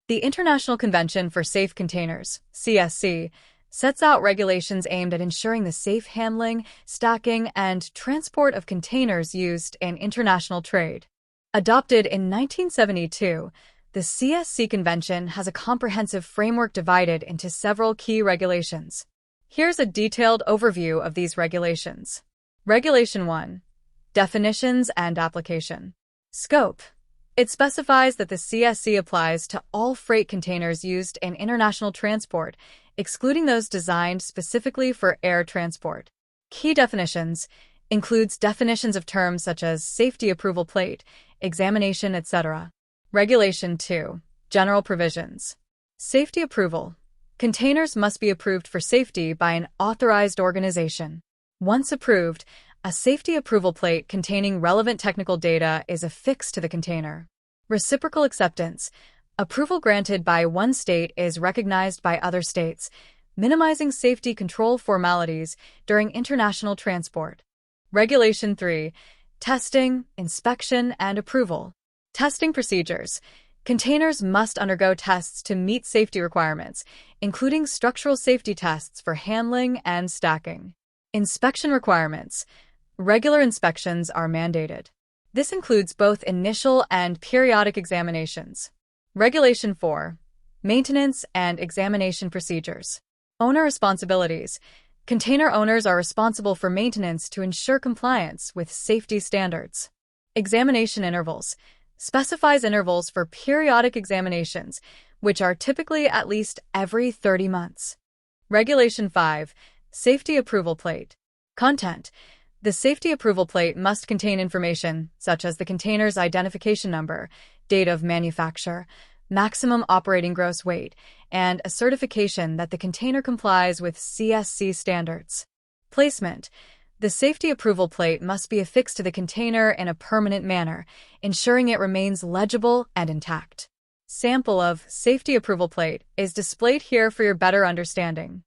The International Convention for Safe Containers, CSC, sets out regulations aimed at ensuring the safe handling, stacking, and transport of containers used in international trade. Adopted in 1972, the CSC Convention has a comprehensive framework divided into several key regulations. Here's a detailed overview of these regulations. Regulation 1. Definitions and application. Scope. It specifies that the CSC applies to all freight containers used in international transport, excluding those designed specifically for air transport. Key definitions includes definitions of terms such as safety approval plate, examination, etc. Regulation 2. General provisions. Safety approval. Containers must be approved for safety by an authorized organization. Once approved, a safety approval plate containing relevant technical data is affixed to the container. Reciprocal acceptance. Approval granted by one state is recognized by other states, minimizing safety control formalities during international transport. Regulation 3. Testing, inspection, and approval. Testing procedures. Containers must undergo tests to meet safety requirements, including structural safety tests for handling and stacking. Inspection requirements. Regular inspections are mandated. This includes both initial and periodic examinations. Regulation 4. Maintenance and examination procedures. Owner responsibilities. Container owners are responsible for maintenance to ensure compliance with safety standards. Examination intervals. Specifies intervals for periodic examinations, which are typically at least every 30 months. Regulation 5. Safety approval plate. Content. The safety approval plate must contain information such as the container's identification number, date of manufacture, maximum operating gross weight, and a certification that the container complies with CSC standards. Placement. The safety approval plate must be affixed to the container in a permanent manner, ensuring it remains legible and intact. Sample of safety approval plate is displayed here for your better understanding.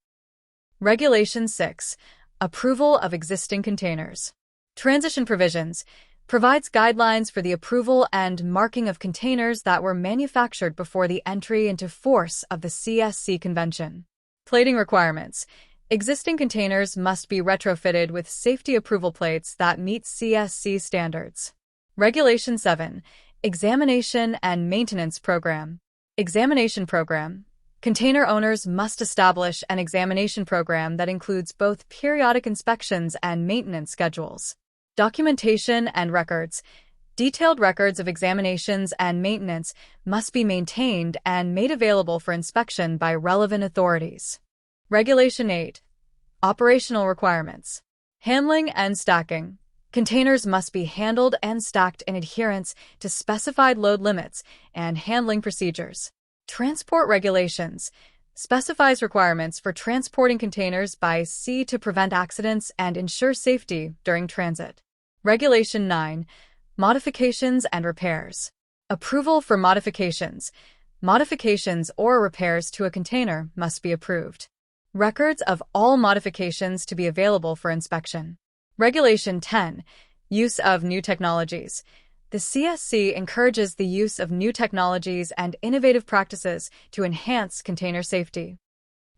Regulation 6. Approval of existing containers. Transition provisions provides guidelines for the approval and marking of containers that were manufactured before the entry into force of the CSC Convention. Plating requirements. Existing containers must be retrofitted with safety approval plates that meet CSC standards. Regulation 7. Examination and Maintenance Program. Examination Program. Container owners must establish an examination program that includes both periodic inspections and maintenance schedules. Documentation and records. Detailed records of examinations and maintenance must be maintained and made available for inspection by relevant authorities. Regulation 8. Operational requirements. Handling and stacking. Containers must be handled and stacked in adherence to specified load limits and handling procedures. Transport regulations. Specifies requirements for transporting containers by sea to prevent accidents and ensure safety during transit. Regulation 9. Modifications and repairs. Approval for modifications. Modifications or repairs to a container must be approved. Records of all modifications to be available for inspection. Regulation 10. Use of new technologies. The CSC encourages the use of new technologies and innovative practices to enhance container safety.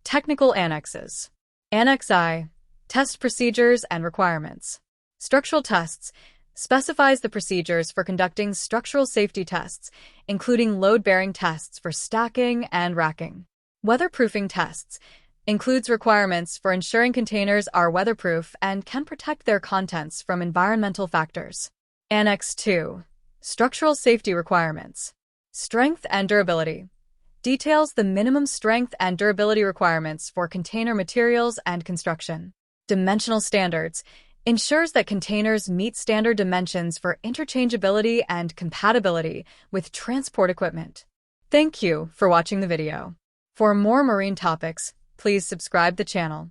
Technical annexes. Annex I. Test procedures and requirements. Structural tests. Specifies the procedures for conducting structural safety tests, including load-bearing tests for stacking and racking. Weatherproofing tests. Includes requirements for ensuring containers are weatherproof and can protect their contents from environmental factors. Annex 2. Structural safety requirements. Strength and durability. Details the minimum strength and durability requirements for container materials and construction. Dimensional standards. Ensures that containers meet standard dimensions for interchangeability and compatibility with transport equipment. Thank you for watching the video. For more marine topics, please subscribe the channel.